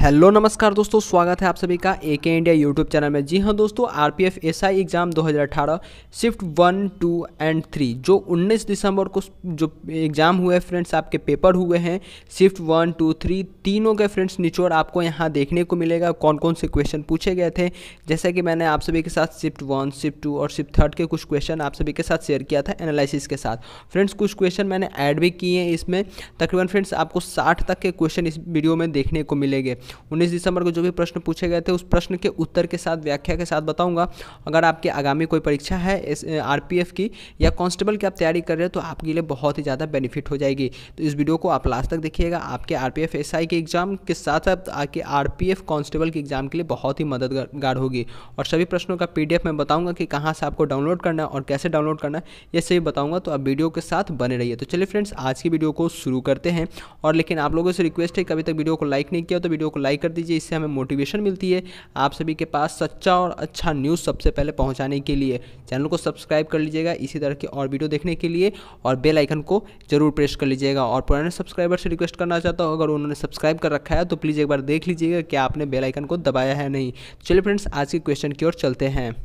Hello नमस्कार दोस्तों, स्वागत है आप सभी का एके इंडिया यूट्यूब चैनल में। जी हाँ दोस्तों, RPF SI exam 2018 shift 1, 2 and 3 जो 19 दिसंबर को जो एग्ज़ाम हुए फ्रेंड्स, आपके पेपर हुए हैं शिफ्ट 1, 2, 3 तीनों के फ्रेंड्स निचोड़ आपको यहाँ देखने को मिलेगा। कौन कौन से क्वेश्चन पूछे गए थे, जैसा कि मैंने आप सभी के साथ शिफ्ट 1, शिफ्ट 2 और शिफ्ट 3 के कुछ क्वेश्चन आप सभी के साथ शेयर किया था एनालिसिस के साथ। फ्रेंड्स कुछ क्वेश्चन मैंने ऐड भी किए हैं इसमें। तकरीबन फ्रेंड्स आपको 60 तक के क्वेश्चन इस वीडियो में देखने को मिलेंगे। 19 दिसंबर को जो भी प्रश्न पूछे गए थे उस प्रश्न के उत्तर के साथ व्याख्या के साथ बताऊंगा। अगर आपके आगामी कोई परीक्षा है आरपीएफ की या कांस्टेबल की आप तैयारी कर रहे हो तो आपके लिए बहुत ही ज़्यादा बेनिफिट हो जाएगी। तो इस वीडियो को आप लास्ट तक देखिएगा। आपके आरपीएफ एसआई के एग्जाम के साथ साथ आपके आरपीएफ कांस्टेबल के एग्जाम के लिए बहुत ही मददगार होगी। और सभी प्रश्नों का पीडीएफ मैं बताऊंगा कि कहाँ से आपको डाउनलोड करना है और कैसे डाउनलोड करना है, ये सभी बताऊंगा। तो आप वीडियो के साथ बने रहिए। तो चलिए फ्रेंड्स, आज की वीडियो को शुरू करते हैं। और लेकिन आप लोगों से रिक्वेस्ट है कि अभी तक वीडियो को लाइक नहीं किया तो वीडियो को लाइक कर दीजिए। इससे हमें मोटिवेशन मिलती है आप सभी के पास सच्चा और अच्छा न्यूज़ सबसे पहले पहुंचाने के लिए। चैनल को सब्सक्राइब कर लीजिएगा इसी तरह के और वीडियो देखने के लिए, और बेल आइकन को जरूर प्रेस कर लीजिएगा। और पुराने सब्सक्राइबर से रिक्वेस्ट करना चाहता हूं, अगर उन्होंने सब्सक्राइब कर रखा है तो प्लीज़ एक बार देख लीजिएगा कि आपने बेल आइकन को दबाया है नहीं। चलिए फ्रेंड्स, आज के क्वेश्चन की ओर चलते हैं।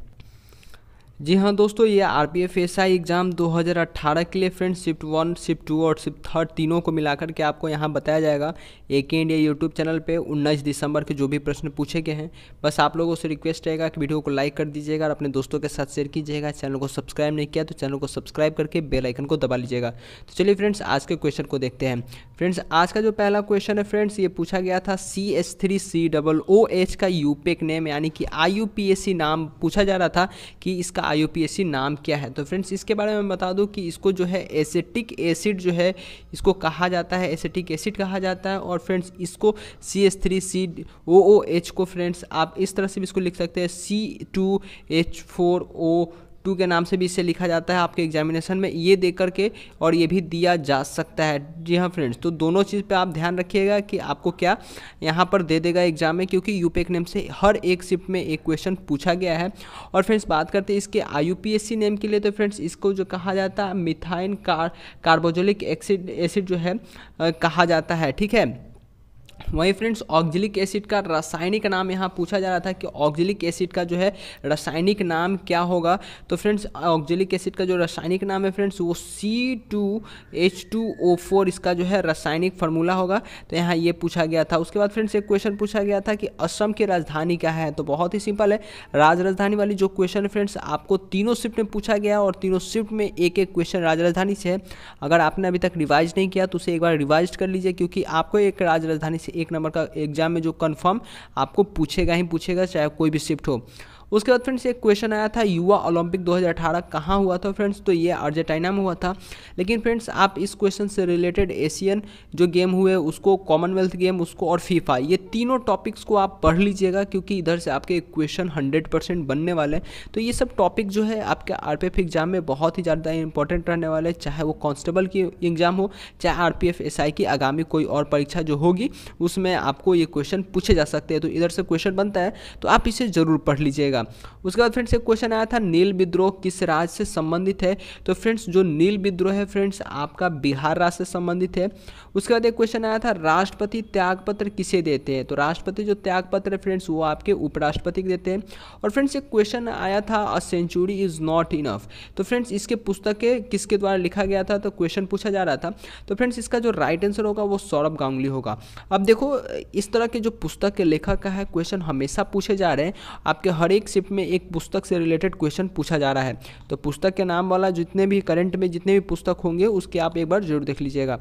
जी हाँ दोस्तों, ये आरपीएफ एसआई एग्ज़ाम 2018 के लिए फ्रेंड्स शिफ्ट 1, शिफ्ट 2 और शिफ्ट 3 तीनों को मिलाकर के आपको यहाँ बताया जाएगा एके इंडिया यूट्यूब चैनल पे 19 दिसंबर के जो भी प्रश्न पूछे गए हैं। बस आप लोगों से रिक्वेस्ट रहेगा कि वीडियो को लाइक कर दीजिएगा और अपने दोस्तों के साथ शेयर कीजिएगा। चैनल को सब्सक्राइब नहीं किया तो चैनल को सब्सक्राइब करके बेल आइकन को दबा लीजिएगा। तो चलिए फ्रेंड्स, आज के क्वेश्चन को देखते हैं। फ्रेंड्स आज का जो पहला क्वेश्चन है फ्रेंड्स, ये पूछा गया था CS3COOH का यूपेक नेम यानी कि IUPAC नाम पूछा जा रहा था कि इसका IUPAC नाम क्या है। तो फ्रेंड्स इसके बारे में बता दूं कि इसको जो है एसिटिक एसिड जो है इसको कहा जाता है, एसिटिक एसिड कहा जाता है। और फ्रेंड्स इसको CS3COOH को फ्रेंड्स आप इस तरह से भी इसको लिख सकते हैं, C2H4O2 के नाम से भी इसे लिखा जाता है आपके एग्जामिनेशन में ये दे करके, और ये भी दिया जा सकता है। जी हाँ फ्रेंड्स, तो दोनों चीज़ पे आप ध्यान रखिएगा कि आपको क्या यहाँ पर दे देगा एग्जाम में, क्योंकि यूपेक नेम से हर एक शिफ्ट में एक क्वेश्चन पूछा गया है। और फ्रेंड्स बात करते हैं इसके IUPAC नेम के लिए, तो फ्रेंड्स इसको जो कहा जाता है मिथाइन कार्बोक्सिलिक एसिड जो है कहा जाता है, ठीक है। वहीं फ्रेंड्स ऑक्जेलिक एसिड का रासायनिक नाम यहाँ पूछा जा रहा था कि ऑक्जेलिक एसिड का जो है रासायनिक नाम क्या होगा। तो फ्रेंड्स ऑक्जेलिक एसिड का जो रासायनिक नाम है फ्रेंड्स वो C2H2O4 इसका जो है रासायनिक फार्मूला होगा। तो यहाँ ये पूछा गया था। उसके बाद फ्रेंड्स एक क्वेश्चन पूछा गया था कि असम की राजधानी क्या है। तो बहुत ही सिंपल है, राजधानी वाली जो क्वेश्चन है फ्रेंड्स आपको तीनों शिफ्ट में पूछा गया और तीनों शिफ्ट में एक एक क्वेश्चन राजधानी से है। अगर आपने अभी तक रिवाइज नहीं किया तो उसे एक बार रिवाइज कर लीजिए, क्योंकि आपको एक राजधानी से एक नंबर का एग्जाम में जो कंफर्म आपको पूछेगा ही पूछेगा, चाहे कोई भी शिफ्ट हो। उसके बाद फ्रेंड्स एक क्वेश्चन आया था युवा ओलंपिक 2018 कहाँ हुआ था फ्रेंड्स, तो ये अर्जेंटीना में हुआ था। लेकिन फ्रेंड्स आप इस क्वेश्चन से रिलेटेड एशियन जो गेम हुए उसको, कॉमनवेल्थ गेम उसको और फीफा, ये तीनों टॉपिक्स को आप पढ़ लीजिएगा, क्योंकि इधर से आपके क्वेश्चन 100% बनने वाले हैं। तो ये सब टॉपिक जो है आपके आरपीएफ एग्जाम में बहुत ही ज़्यादा इंपॉर्टेंट रहने वाले हैं, चाहे वो कांस्टेबल की एग्जाम हो, चाहे आरपीएफ एसआई की आगामी कोई और परीक्षा जो होगी उसमें आपको ये क्वेश्चन पूछे जा सकते हैं। तो इधर से क्वेश्चन बनता है तो आप इसे ज़रूर पढ़ लीजिएगा। उसके बाद फ्रेंड्स एक क्वेश्चन आया था नील विद्रोह किस राज्य से संबंधित है। तो फ्रेंड्स जो नील विद्रोह है फ्रेंड्स आपका बिहार राज्य से संबंधित है। उसके बाद एक क्वेश्चन आया था राष्ट्रपति त्यागपत्र किसे देते हैं। तो राष्ट्रपति जो त्यागपत्र है फ्रेंड्स वो आपके उपराष्ट्रपति को देते हैं। और फ्रेंड्स एक क्वेश्चन आया था a century is not enough. तो फ्रेंड्स इसके पुस्तकें किसके द्वारा लिखा गया था, तो क्वेश्चन पूछा जा रहा था। तो फ्रेंड्स इसका जो राइट आंसर होगा वो सौरभ गांगुली होगा। अब देखो इस तरह के जो पुस्तक के लेखक है क्वेश्चन हमेशा पूछे जा रहे हैं, आपके हर एक शिफ्ट में एक पुस्तक से रिलेटेड क्वेश्चन पूछा जा रहा है। तो पुस्तक के नाम वाला जितने भी करंट में जितने भी पुस्तक होंगे उसके आप एक बार जरूर देख लीजिएगा।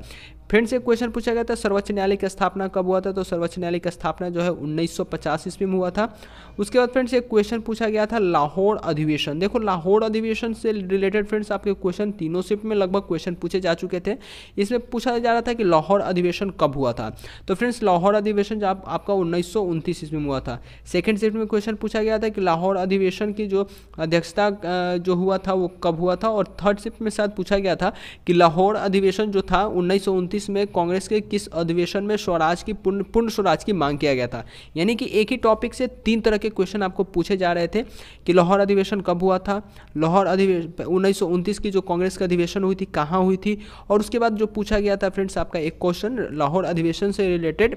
फ्रेंड्स एक क्वेश्चन पूछा गया था सर्वोच्च न्यायालय की स्थापना कब हुआ था। तो सर्वोच्च न्यायालय की स्थापना जो है 1950 ईस्वी में हुआ था। उसके बाद फ्रेंड्स एक क्वेश्चन पूछा गया था लाहौर अधिवेशन। देखो लाहौर अधिवेशन से रिलेटेड फ्रेंड्स आपके क्वेश्चन तीनों शिफ्ट में लगभग क्वेश्चन पूछे जा चुके थे। इसमें पूछा जा रहा था कि लाहौर अधिवेशन कब हुआ था। तो फ्रेंड्स लाहौर अधिवेशन जो आपका 1929 ईस्वी में हुआ था। सेकेंड शिफ्ट में क्वेश्चन पूछा गया था कि लाहौर अधिवेशन की जो अध्यक्षता जो हुआ था वो कब हुआ था। और थर्ड शिफ्ट में शायद पूछा गया था कि लाहौर अधिवेशन जो था 1929 में कांग्रेस के किस अधिवेशन में स्वराज की पूर्ण स्वराज की मांग किया गया था। यानी कि एक ही टॉपिक से तीन तरह के क्वेश्चन आपको पूछे जा रहे थे कि लाहौर अधिवेशन कब हुआ था, लाहौर अधिवेशन 1929 की जो कांग्रेस का अधिवेशन हुई थी कहाँ हुई थी। और उसके बाद जो पूछा गया था फ्रेंड्स आपका एक क्वेश्चन लाहौर अधिवेशन से रिलेटेड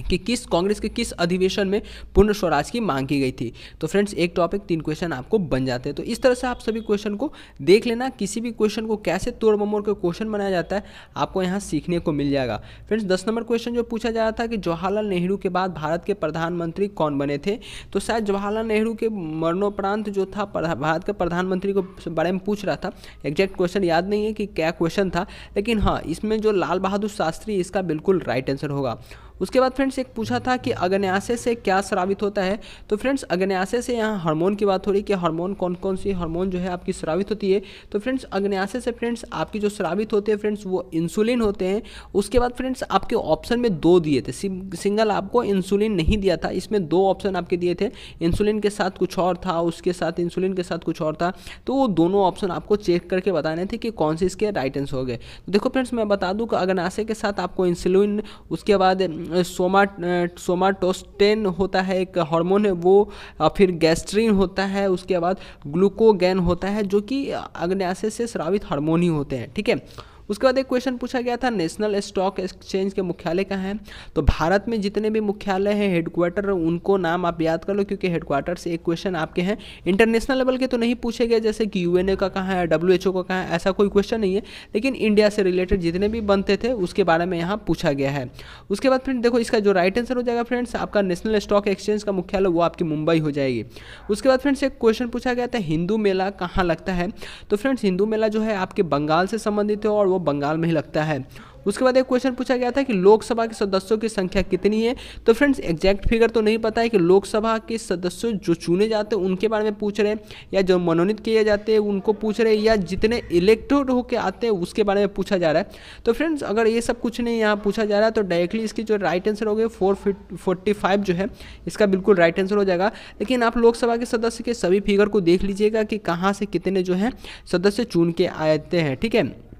कि किस कांग्रेस के किस अधिवेशन में पूर्ण स्वराज की मांग की गई थी। तो फ्रेंड्स एक टॉपिक 3 क्वेश्चन आपको बन जाते हैं। तो इस तरह से आप सभी क्वेश्चन को देख लेना, किसी भी क्वेश्चन को कैसे तोड़ ममोड़ के क्वेश्चन बनाया जाता है आपको यहाँ सीखने को मिल जाएगा। फ्रेंड्स 10 नंबर क्वेश्चन जो पूछा जा रहा था कि जवाहरलाल नेहरू के बाद भारत के प्रधानमंत्री कौन बने थे। तो शायद जवाहरलाल नेहरू के मरणोपरांत जो था भारत के प्रधानमंत्री को बारे में पूछ रहा था। एग्जैक्ट क्वेश्चन याद नहीं है कि क्या क्वेश्चन था, लेकिन हाँ इसमें जो लाल बहादुर शास्त्री इसका बिल्कुल राइट आंसर होगा। उसके बाद फ्रेंड्स एक पूछा था कि अग्न्याशय से क्या स्रावित होता है। तो फ्रेंड्स अग्न्याशय से यहाँ हार्मोन की बात हो रही कि हार्मोन कौन कौन सी हार्मोन जो है आपकी स्रावित होती है। तो फ्रेंड्स अग्न्याशय से फ्रेंड्स आपकी जो स्रावित होते हैं फ्रेंड्स वो इंसुलिन होते हैं। उसके बाद फ्रेंड्स आपके ऑप्शन में 2 दिए थे, सिंगल आपको इंसुलिन नहीं दिया था, इसमें 2 ऑप्शन आपके दिए थे, इंसुलिन के साथ कुछ और था, उसके साथ इंसुलिन के साथ कुछ और था। तो वो दोनों ऑप्शन आपको चेक करके बताने थे कि कौन से इसके राइट आंसर हो गए। तो देखो फ्रेंड्स मैं बता दूँ कि अग्न्याशय के साथ आपको इंसुलिन, उसके बाद सोमाटोस्टेन होता है एक हार्मोन है वो, फिर गैस्ट्रिन होता है, उसके बाद ग्लूकोगैन होता है जो कि अग्न्याशय से स्रावित हार्मोन ही होते हैं। ठीक है। उसके बाद एक क्वेश्चन पूछा गया था नेशनल स्टॉक एक्सचेंज के मुख्यालय कहाँ है। तो भारत में जितने भी मुख्यालय हैं हेडक्वार्टर उनको नाम आप याद कर लो, क्योंकि हेडक्वार्टर से एक क्वेश्चन आपके हैं। इंटरनेशनल लेवल के तो नहीं पूछे गए, जैसे कि यूएनए का कहाँ है, WHO का कहाँ है, ऐसा कोई क्वेश्चन नहीं है, लेकिन इंडिया से रिलेटेड जितने भी बनते थे उसके बारे में यहाँ पूछा गया है। उसके बाद फ्रेंड देखो इसका जो राइट आंसर हो जाएगा फ्रेंड्स आपका नेशनल स्टॉक एक्सचेंज का मुख्यालय वो आपकी मुंबई हो जाएगी। उसके बाद फ्रेंड्स एक क्वेश्चन पूछा गया था हिंदू मेला कहाँ लगता है। तो फ्रेंड्स हिंदू मेला जो है आपके बंगाल से संबंधित है और वो बंगाल में ही लगता है। उसके बाद एक क्वेश्चन पूछा गया था कि लोकसभा के सदस्यों की संख्या कितनी है। तो फ्रेंड्स एग्जैक्ट फिगर तो नहीं पता है कि लोकसभा के सदस्य जो चुने जाते हैं उनके बारे में पूछ रहे हैं, या जो मनोनीत किए जाते हैं उनको पूछ रहे हैं, या जितने इलेक्टेड होकर आते हैं उसके बारे में पूछा जा रहा है। तो फ्रेंड्स अगर ये सब कुछ नहीं यहाँ पूछा जा रहा है तो डायरेक्टली इसकी जो राइट आंसर हो गए 445 जो है इसका बिल्कुल राइट आंसर हो जाएगा। लेकिन आप लोकसभा के सदस्य के सभी फिगर को देख लीजिएगा कि कहाँ से कितने जो है सदस्य चुन के आते हैं। ठीक है।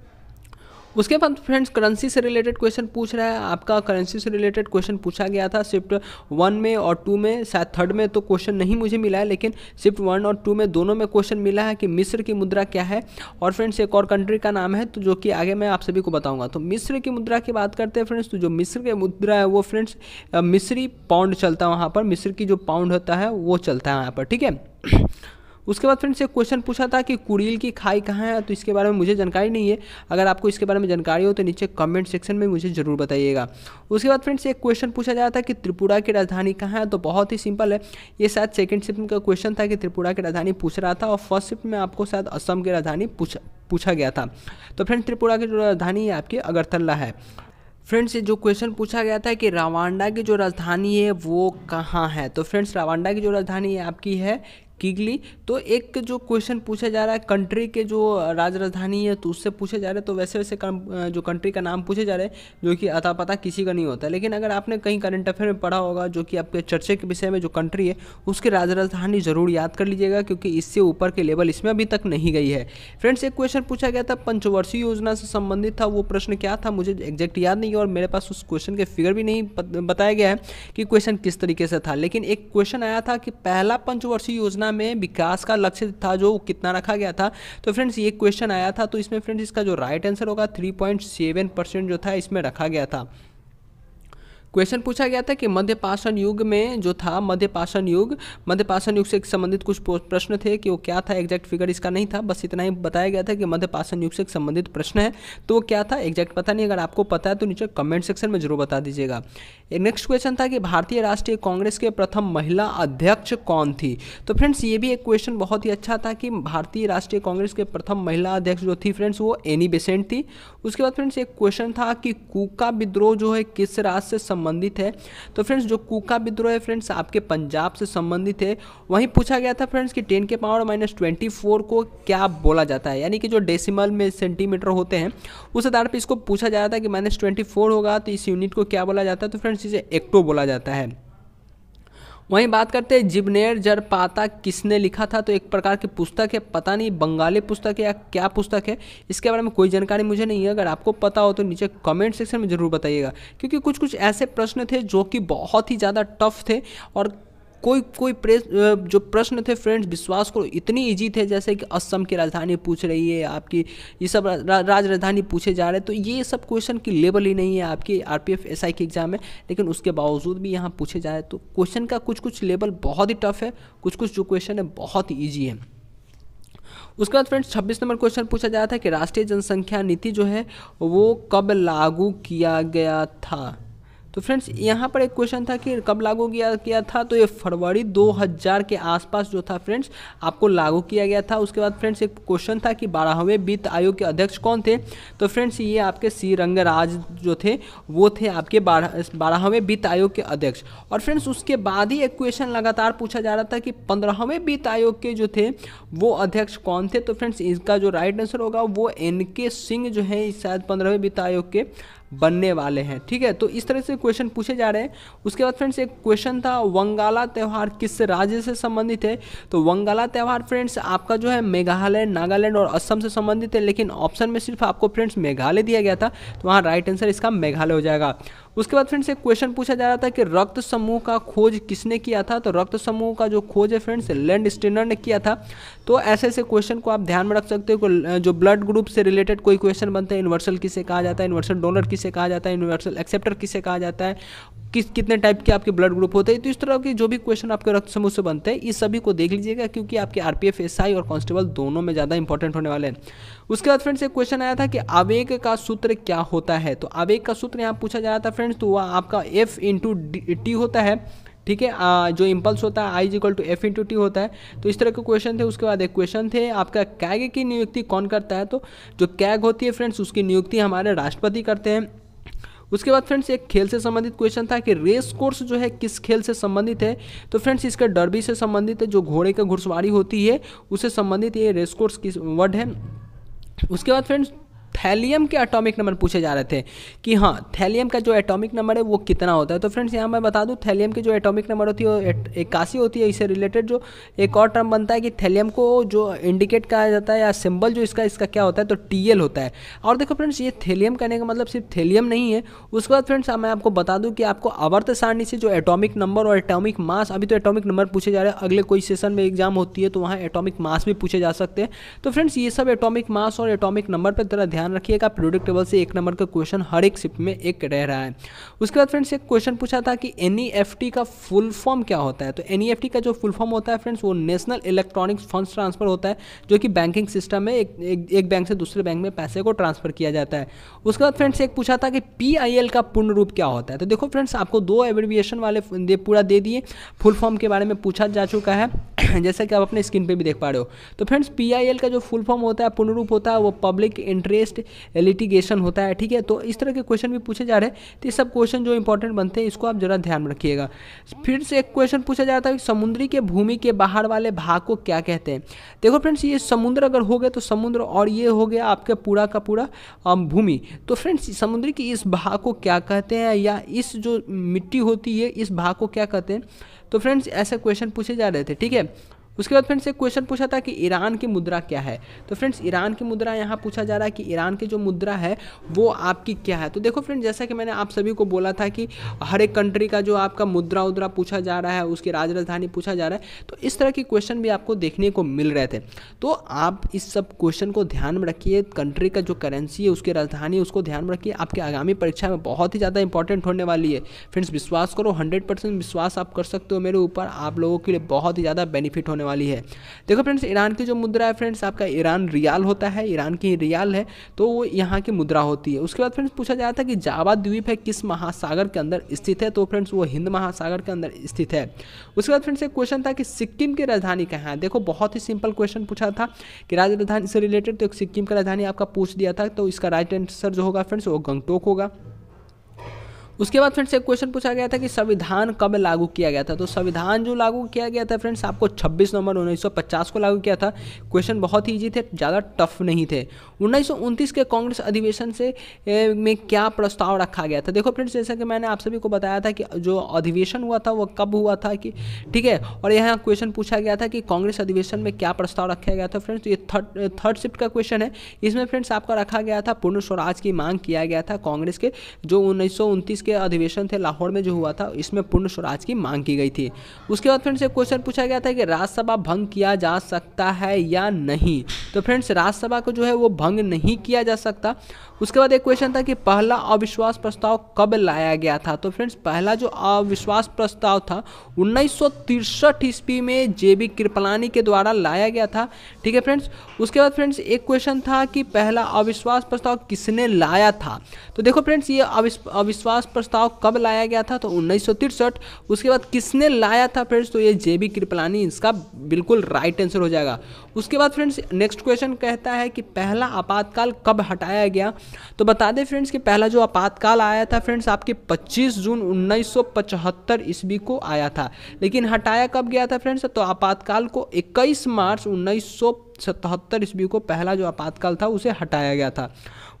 उसके बाद फ्रेंड्स करेंसी से रिलेटेड क्वेश्चन पूछ रहा है आपका। करेंसी से रिलेटेड क्वेश्चन पूछा गया था शिफ्ट 1 में और 2 में, शायद 3rd में तो क्वेश्चन नहीं मुझे मिला है, लेकिन शिफ्ट 1 और 2 में दोनों में क्वेश्चन मिला है कि मिस्र की मुद्रा क्या है, और फ्रेंड्स एक और कंट्री का नाम है तो जो कि आगे मैं आप सभी को बताऊंगा। तो मिस्र की मुद्रा की बात करते हैं फ्रेंड्स, तो जो मिस्र की मुद्रा है वो फ्रेंड्स मिस्री पाउंड चलता है वहाँ पर, मिस्र की जो पाउंड होता है वो चलता है यहाँ पर। ठीक है। उसके बाद फ्रेंड्स एक क्वेश्चन पूछा था कि कुरील की खाई कहाँ है। तो इसके बारे में मुझे जानकारी नहीं है, अगर आपको इसके बारे में जानकारी हो तो नीचे कमेंट सेक्शन में मुझे ज़रूर बताइएगा। उसके बाद फ्रेंड्स एक क्वेश्चन पूछा जा रहा था कि त्रिपुरा की राजधानी कहाँ है। तो बहुत ही सिंपल है, ये शायद सेकंड शिफ्ट का क्वेश्चन था कि त्रिपुरा की राजधानी पूछ रहा था, और फर्स्ट शिफ्ट में आपको शायद असम की राजधानी पूछा गया था। तो फ्रेंड्स त्रिपुरा की जो राजधानी है आपकी अगरतला है। फ्रेंड्स ये जो क्वेश्चन पूछा गया था कि रवांडा की जो राजधानी है वो कहाँ है। तो फ्रेंड्स रवांडा की जो राजधानी है आपकी है किगली। तो एक जो क्वेश्चन पूछा जा रहा है कंट्री के जो राजधानी है तो उससे पूछे जा रहे हैं, तो वैसे वैसे जो कंट्री का नाम पूछे जा रहे हैं जो कि अता पता किसी का नहीं होता। लेकिन अगर आपने कहीं करंट अफेयर में पढ़ा होगा जो कि आपके चर्चे के विषय में जो कंट्री है उसकी राजधानी जरूर याद कर लीजिएगा, क्योंकि इससे ऊपर के लेवल इसमें अभी तक नहीं गई है। फ्रेंड्स एक क्वेश्चन पूछा गया था पंचवर्षीय योजना से संबंधित था, वो प्रश्न क्या था मुझे एग्जैक्ट याद नहीं है, और मेरे पास उस क्वेश्चन के फिगर भी नहीं बताया गया है कि क्वेश्चन किस तरीके से था। लेकिन एक क्वेश्चन आया था कि पहला पंचवर्षीय योजना में विकास का लक्ष्य था जो कितना रखा गया था। तो फ्रेंड्स ये क्वेश्चन आया था, तो इसमें फ्रेंड्स इसका जो राइट आंसर होगा 3.7% जो था इसमें रखा गया था। क्वेश्चन पूछा गया था कि मध्यपाषाण युग में जो था मध्यपाषाण युग से संबंधित कुछ प्रश्न थे कि वो क्या था। एग्जैक्ट फिगर इसका नहीं था, बस इतना ही बताया गया था कि मध्यपाषाण युग से संबंधित प्रश्न है, तो वो क्या था एग्जैक्ट पता नहीं। अगर आपको पता है तो नीचे कमेंट सेक्शन में जरूर बता दीजिएगा। नेक्स्ट क्वेश्चन था कि भारतीय राष्ट्रीय कांग्रेस के प्रथम महिला अध्यक्ष कौन थी। तो फ्रेंड्स ये भी एक क्वेश्चन बहुत ही अच्छा था कि भारतीय राष्ट्रीय कांग्रेस के प्रथम महिला अध्यक्ष जो थी फ्रेंड्स वो एनी बेसेंट थी। उसके बाद फ्रेंड्स एक क्वेश्चन था कि कूका विद्रोह जो है किस राज्य से संबंधित है। तो फ्रेंड्स जो कूका विद्रोह है फ्रेंड्स आपके पंजाब से संबंधित है। वहीं पूछा गया था फ्रेंड्स कि 10 के पावर -24 को क्या बोला जाता है, यानी कि जो डेसिमल में सेंटीमीटर होते हैं उस आधार पर इसको पूछा जा रहा था कि -24 होगा तो इस यूनिट को क्या बोला जाता है। तो फ्रेंड्स इसे एक्टो बोला जाता है। वहीं बात करते हैं जिब्नेर जरपाता किसने लिखा था। तो एक प्रकार की पुस्तक है, पता नहीं बंगाली पुस्तक है या क्या पुस्तक है, इसके बारे में कोई जानकारी मुझे नहीं है। अगर आपको पता हो तो नीचे कमेंट सेक्शन में ज़रूर बताइएगा, क्योंकि कुछ कुछ ऐसे प्रश्न थे जो कि बहुत ही ज़्यादा टफ थे और जो प्रश्न थे फ्रेंड्स, विश्वास करो इतनी इजी थे, जैसे कि असम की राजधानी पूछ रही है आपकी, ये सब राजधानी पूछे जा रहे हैं। तो ये सब क्वेश्चन की लेवल ही नहीं है आपकी आरपीएफ एसआई के एग्जाम में, लेकिन उसके बावजूद भी यहाँ पूछे जा रहे हैं। तो क्वेश्चन का कुछ लेवल बहुत ही टफ है, कुछ जो क्वेश्चन है बहुत ही ईजी है। उसके बाद फ्रेंड्स 26 नंबर क्वेश्चन पूछा जाता है कि राष्ट्रीय जनसंख्या नीति जो है वो कब लागू किया गया था। तो फ्रेंड्स यहाँ पर एक क्वेश्चन था कि कब लागू किया था, तो ये फरवरी 2000 के आसपास जो था फ्रेंड्स आपको लागू किया गया था। उसके बाद फ्रेंड्स एक क्वेश्चन था कि 12वें वित्त आयोग के अध्यक्ष कौन थे। तो फ्रेंड्स ये आपके सी रंगराज जो थे वो थे आपके 12वें वित्त आयोग के अध्यक्ष। और फ्रेंड्स उसके बाद ही एक क्वेश्चन लगातार पूछा जा रहा था कि 15वें वित्त आयोग के जो थे वो अध्यक्ष कौन थे। तो फ्रेंड्स इसका जो राइट आंसर होगा वो NK सिंह जो है शायद 15वें वित्त आयोग के बनने वाले हैं। ठीक है, तो इस तरह से क्वेश्चन पूछे जा रहे हैं। उसके बाद फ्रेंड्स एक क्वेश्चन था वंगाला त्यौहार किस राज्य से संबंधित है। तो वंगाला त्यौहार फ्रेंड्स आपका जो है मेघालय, नागालैंड और असम से संबंधित है, लेकिन ऑप्शन में सिर्फ आपको फ्रेंड्स मेघालय दिया गया था, तो वहाँ राइट आंसर इसका मेघालय हो जाएगा। उसके बाद फ्रेंड्स एक क्वेश्चन पूछा जा रहा था कि रक्त समूह का खोज किसने किया था। तो रक्त समूह का जो खोज है फ्रेंड्स लैंडस्टीनर ने किया था। तो ऐसे ऐसे क्वेश्चन को आप ध्यान में रख सकते हो। जो ब्लड ग्रुप से रिलेटेड कोई क्वेश्चन बनते हैं, यूनिवर्सल किसे कहा जाता है, यूनिवर्सल डोनर किसे कहा जाता है, यूनिवर्सल एक्सेप्टर किसे कहा जाता है, कितने टाइप के आपके ब्लड ग्रुप होते हैं। तो इस तरह के जो भी क्वेश्चन आपके रक्त समूह से बनते हैं इस सभी को देख लीजिएगा, क्योंकि आपके आरपीएफ एसआई और कांस्टेबल दोनों में ज़्यादा इंपॉर्टेंट होने वाले हैं। उसके बाद फ्रेंड्स एक क्वेश्चन आया था कि आवेग का सूत्र क्या होता है। तो आवेग का सूत्र यहाँ पूछा जा रहा था फ्रेंड्स, तो वह आपका F/T होता है। ठीक है, जो इम्पल्स होता है I=F/T होता है। तो इस तरह के क्वेश्चन थे। उसके बाद एक क्वेश्चन थे आपका कैग की नियुक्ति कौन करता है। तो जो कैग होती है फ्रेंड्स उसकी नियुक्ति हमारे राष्ट्रपति करते हैं। उसके बाद फ्रेंड्स एक खेल से संबंधित क्वेश्चन था कि रेस कोर्स जो है किस खेल से संबंधित है। तो फ्रेंड्स इसका डर्बी से संबंधित है, जो घोड़े का घुड़सवारी होती है उससे संबंधित ये रेस कोर्स की वर्ड है। उसके बाद फ्रेंड्स थैलियम के एटॉमिक नंबर पूछे जा रहे थे कि हाँ थैलियम का जो एटॉमिक नंबर है वो कितना होता है। तो फ्रेंड्स यहाँ मैं बता दूँ थैलियम की जो एटॉमिक नंबर होती है वो 81 होती है। इससे रिलेटेड जो एक और टर्म बनता है कि थैलियम को जो इंडिकेट कहा जाता है या सिंबल जो इसका क्या होता है, तो TL होता है। और देखो फ्रेंड्स ये थैलियम कहने का मतलब सिर्फ थैलियम नहीं है। उसके बाद फ्रेंड्स मैं आपको बता दूँ कि आपको आवर्त सारणी से जो एटॉमिक नंबर और एटॉमिक मास, अभी तो एटॉमिक नंबर पूछे जा रहे हैं, अगले कोई सेशन में एग्जाम होती है तो वहाँ एटॉमिक मास भी पूछे जा सकते हैं। तो फ्रेंड्स ये सब एटॉमिक मास और एटॉमिक नंबर पर थोड़ा ध्यान रखिएगा। पीरियोडिक टेबल से 1 नंबर का क्वेश्चन हर एक शिफ्ट में एक रह रहा है। उसके बाद फ्रेंड्स एक क्वेश्चन पूछा था कि NEFT का फुल फॉर्म क्या होता है। तो NEFT का जो फुल फॉर्म होता है फ्रेंड्स वो नेशनल इलेक्ट्रॉनिक फंड्स ट्रांसफर होता है, जो कि बैंकिंग सिस्टम में एक बैंक से दूसरे बैंक में पैसे को ट्रांसफर किया जाता है। उसके बाद फ्रेंड्स एक पूछा था कि PIL का पूर्ण रूप क्या होता है। तो देखो फ्रेंड्स आपको 2 एब्रिविएशन वाले पूरा दे दिए, फुल फॉर्म के बारे में पूछा जा चुका है जैसा कि आप अपने स्क्रीन पे भी देख पा रहे हो। तो फ्रेंड्स PIL का जो फुल फॉर्म होता है, पूर्ण रूप होता है, वो पब्लिक इंटरेस्ट लिटिगेशन होता है। ठीक है, तो इस तरह के क्वेश्चन भी पूछे जा रहे हैं। तो ये सब क्वेश्चन जो इंपॉर्टेंट बनते हैं इसको आप जरा ध्यान में रखिएगा। फिर से एक क्वेश्चन पूछा जाता है कि समुद्री के भूमि के बाहर वाले भाग को क्या कहते हैं। देखो फ्रेंड्स ये समुद्र अगर हो गया तो समुद्र, और ये हो गया आपका पूरा का पूरा भूमि। तो फ्रेंड्स समुद्र की इस भाग को क्या कहते हैं, या इस जो मिट्टी होती है इस भाग को क्या कहते हैं। तो फ्रेंड्स ऐसे क्वेश्चन पूछे जा रहे थे। ठीक है, उसके बाद फ्रेंड्स एक क्वेश्चन पूछा था कि ईरान की मुद्रा क्या है। तो फ्रेंड्स ईरान की मुद्रा यहाँ पूछा जा रहा है कि ईरान की जो मुद्रा है वो आपकी क्या है। तो देखो फ्रेंड्स जैसा कि मैंने आप सभी को बोला था कि हर एक कंट्री का जो आपका मुद्रा उद्रा पूछा जा रहा है, उसकी राजधानी पूछा जा रहा है। तो इस तरह के क्वेश्चन भी आपको देखने को मिल रहे थे। तो आप इस सब क्वेश्चन को ध्यान में रखिए। कंट्री का जो करेंसी है उसकी राजधानी उसको ध्यान में रखिए। आपके आगामी परीक्षा में बहुत ही ज़्यादा इंपॉर्टेंट होने वाली है फ्रेंड्स। विश्वास करो, 100% विश्वास आप कर सकते हो मेरे ऊपर। आप लोगों के लिए बहुत ही ज़्यादा बेनिफिट होने वाली है। देखो फ्रेंड्स ईरान की जो मुद्रा है फ्रेंड्स आपका ईरान रियाल होता है, ईरान की रियाल है, तो वो यहाँ की मुद्रा होती है। उसके बाद फ्रेंड्स पूछा जाता है कि जावा द्वीप है किस महासागर के अंदर स्थित है। तो फ्रेंड्स वो हिंद महासागर के अंदर स्थित है। उसके बाद फ्रेंड्स एक क्वेश्चन था कि सिक्किम की राजधानी कहाँ है। देखो बहुत ही सिंपल क्वेश्चन पूछा था कि राजधानी से रिलेटेड, तो सिक्किम की राजधानी आपका पूछ दिया था। तो इसका राइट आंसर जो होगा फ्रेंड्स वो गंगटोक होगा। उसके बाद फ्रेंड्स एक क्वेश्चन पूछा गया था कि संविधान कब लागू किया गया था। तो संविधान जो लागू किया गया था फ्रेंड्स आपको 26 नवंबर 1950 को लागू किया था। क्वेश्चन बहुत ही ईजी थे, ज़्यादा टफ नहीं थे। 1929 के कांग्रेस अधिवेशन से में क्या प्रस्ताव रखा गया था। देखो फ्रेंड्स जैसा कि मैंने आप सभी को बताया था कि जो अधिवेशन हुआ था वो कब हुआ था कि ठीक है, और यहाँ क्वेश्चन पूछा गया था कि कांग्रेस अधिवेशन में क्या प्रस्ताव रखा गया था फ्रेंड्स। ये थर्ड शिफ्ट का क्वेश्चन है। इसमें फ्रेंड्स आपका रखा गया था पूर्ण स्वराज की मांग किया गया था कांग्रेस के जो 1929 के के अधिवेशन थे लाहौर में जो हुआ था, इसमें पूर्ण स्वराज की मांग की गई थी। उसके बाद फ्रेंड्स एक क्वेश्चन पूछा गया था कि राज्यसभा भंग किया जा सकता है या नहीं। तो फ्रेंड्स राज्यसभा को जो है वो भंग नहीं किया जा सकता। उसके बाद एक क्वेश्चन था कि पहला अविश्वास प्रस्ताव कब लाया गया था। तो फ्रेंड्स पहला जो अविश्वास प्रस्ताव था 1963 ईस्वी में JB कृपलानी के द्वारा लाया गया था। ठीक है फ्रेंड्स। उसके बाद फ्रेंड्स एक क्वेश्चन था कि पहला अविश्वास प्रस्ताव किसने लाया था। तो देखो फ्रेंड्स ये अविश्वास प्रस्ताव कब लाया गया था, तो 1963। उसके बाद किसने लाया था फ्रेंड्स, तो ये JB कृपलानी इसका बिल्कुल राइट आंसर हो जाएगा। उसके बाद फ्रेंड्स नेक्स्ट क्वेश्चन कहता है कि पहला आपातकाल कब हटाया गया। तो बता दें फ्रेंड्स कि पहला जो आपातकाल आया था फ्रेंड्स आपके 25 जून 1975 ईस्वी को आया था। लेकिन हटाया कब गया था फ्रेंड्स, तो आपातकाल को 21 मार्च 1977 ईस्वी को पहला जो आपातकाल था उसे हटाया गया था।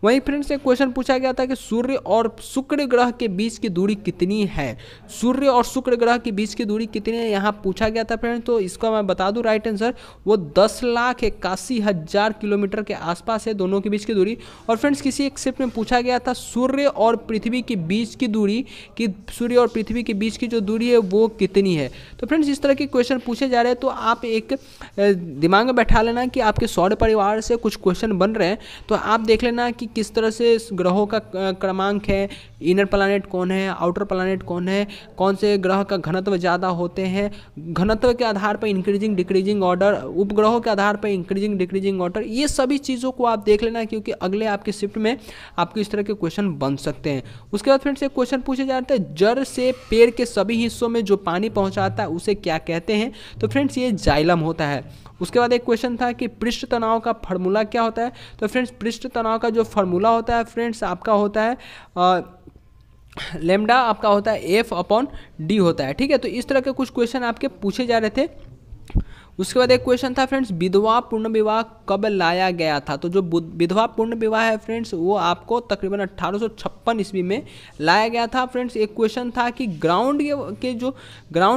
वहीं फ्रेंड्स एक क्वेश्चन पूछा गया था कि सूर्य और शुक्र ग्रह के बीच की दूरी कितनी है। सूर्य और शुक्र ग्रह के बीच की दूरी कितनी है यहाँ पूछा गया था फ्रेंड्स। तो इसका मैं बता दूं राइट आंसर वो 10,81,000 किलोमीटर के आसपास है दोनों के बीच की दूरी। और फ्रेंड्स किसी एक शिफ्ट में पूछा गया था सूर्य और पृथ्वी के बीच की दूरी कि सूर्य और पृथ्वी के बीच की जो दूरी है वो कितनी है। तो फ्रेंड्स इस तरह के क्वेश्चन पूछे जा रहे हैं तो आप एक दिमाग में बैठा लेना कि आपके सौर परिवार से कुछ क्वेश्चन बन रहे हैं, तो आप देख लेना कि किस तरह से ग्रहों का क्रमांक है, इनर प्लैनेट कौन है, आउटर प्लैनेट कौन है, कौन से ग्रह का घनत्व ज़्यादा होते हैं, घनत्व के आधार पर इंक्रीजिंग डिक्रीजिंग ऑर्डर, उपग्रहों के आधार पर इंक्रीजिंग डिक्रीजिंग ऑर्डर, ये सभी चीज़ों को आप देख लेना क्योंकि अगले आपके शिफ्ट में आपको इस तरह के क्वेश्चन बन सकते हैं। उसके बाद फ्रेंड्स एक क्वेश्चन पूछे जाते हैं जड़ से पेड़ के सभी हिस्सों में जो पानी पहुँचाता है उसे क्या कहते हैं। तो फ्रेंड्स ये जाइलम होता है। उसके बाद एक क्वेश्चन था कि पृष्ठ तनाव का फार्मूला क्या होता है। तो फ्रेंड्स पृष्ठ तनाव का जो फार्मूला होता है फ्रेंड्स आपका होता है लेमडा आपका होता है F/D होता है। ठीक है, तो इस तरह के कुछ क्वेश्चन आपके पूछे जा रहे थे। उसके बाद एक क्वेश्चन था फ्रेंड्स विधवा पूर्ण विवाह कब लाया गया था। तो जो विधवा पूर्ण विवाह है फ्रेंड्स वो आपको तकरीबन 1856 ईस्वी में लाया गया था। फ्रेंड्स एक क्वेश्चन था कि ग्राउंड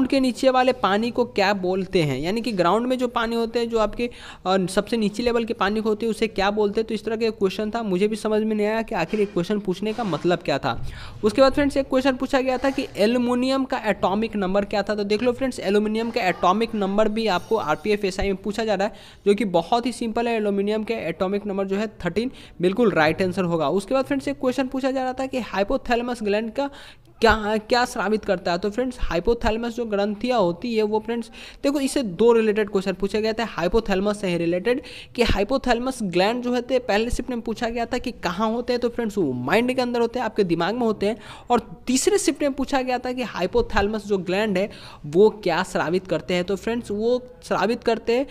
के नीचे वाले पानी को क्या बोलते हैं, यानी कि ग्राउंड में जो पानी होते हैं जो आपके सबसे नीचे लेवल के पानी होते हैं उसे क्या बोलते हैं। तो इस तरह का क्वेश्चन था, मुझे भी समझ में नहीं आया कि आखिर एक क्वेश्चन पूछने का मतलब क्या था। उसके बाद फ्रेंड्स एक क्वेश्चन पूछा गया था कि एल्युमिनियम का एटॉमिक नंबर क्या था। तो देख लो फ्रेंड्स एल्युमिनियम का एटॉमिक नंबर भी आपको RPF SI में पूछा जा रहा है जो कि बहुत ही सिंपल है। एल्युमिनियम के एटॉमिक नंबर जो है 13 बिल्कुल राइट आंसर होगा। उसके बाद फ्रेंड्स एक क्वेश्चन पूछा जा रहा था कि हाइपोथैलेमस ग्लैंड का क्या स्रावित करता है। तो फ्रेंड्स हाइपोथैलेमस जो ग्रंथियाँ होती है वो फ्रेंड्स देखो इससे दो रिलेटेड क्वेश्चन पूछे गए थे हाइपोथैलेमस से रिलेटेड कि हाइपोथैलेमस ग्लैंड जो है पहले शिफ्ट में पूछा गया था कि कहाँ होते हैं। तो फ्रेंड्स वो माइंड के अंदर होते हैं, आपके दिमाग में होते हैं। और तीसरे शिफ्ट में पूछा गया था कि हाइपोथैलेमस जो ग्लैंड है वो क्या स्रावित करते हैं। तो फ्रेंड्स वो स्रावित करते हैं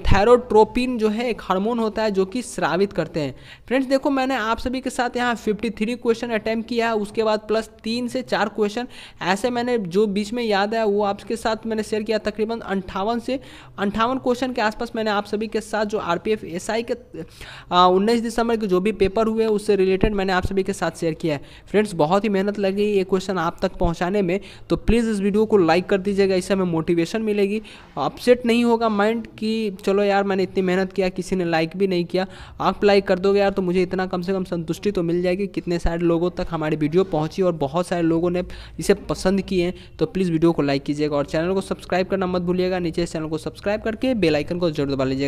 थायरोट्रोपिन जो है एक हार्मोन होता है जो कि स्रावित करते हैं। फ्रेंड्स देखो मैंने आप सभी के साथ यहाँ 53 क्वेश्चन अटैम्प्ट किया है, उसके बाद प्लस 3 से 4 क्वेश्चन ऐसे मैंने जो बीच में याद है वो आपके साथ मैंने शेयर किया। तकरीबन 58 क्वेश्चन के आसपास मैंने आप सभी के साथ जो RPF SI के 19 दिसंबर के जो भी पेपर हुए उससे रिलेटेड मैंने आप सभी के साथ शेयर किया है। फ्रेंड्स बहुत ही मेहनत लगी ये क्वेश्चन आप तक पहुँचाने में, तो प्लीज़ इस वीडियो को लाइक कर दीजिएगा, इससे हमें मोटिवेशन मिलेगी। अपसेट नहीं होगा माइंड कि चलो यार मैंने इतनी मेहनत किया किसी ने लाइक भी नहीं किया। आप लाइक कर दोगे यार तो मुझे इतना कम से कम संतुष्टि तो मिल जाएगी कितने सारे लोगों तक हमारी वीडियो पहुंची और बहुत सारे लोगों ने इसे पसंद किए हैं। तो प्लीज़ वीडियो को लाइक कीजिएगा और चैनल को सब्सक्राइब करना मत भूलिएगा। नीचे चैनल को सब्सक्राइब करके बेल आइकन को जरूर दबा लीजिएगा।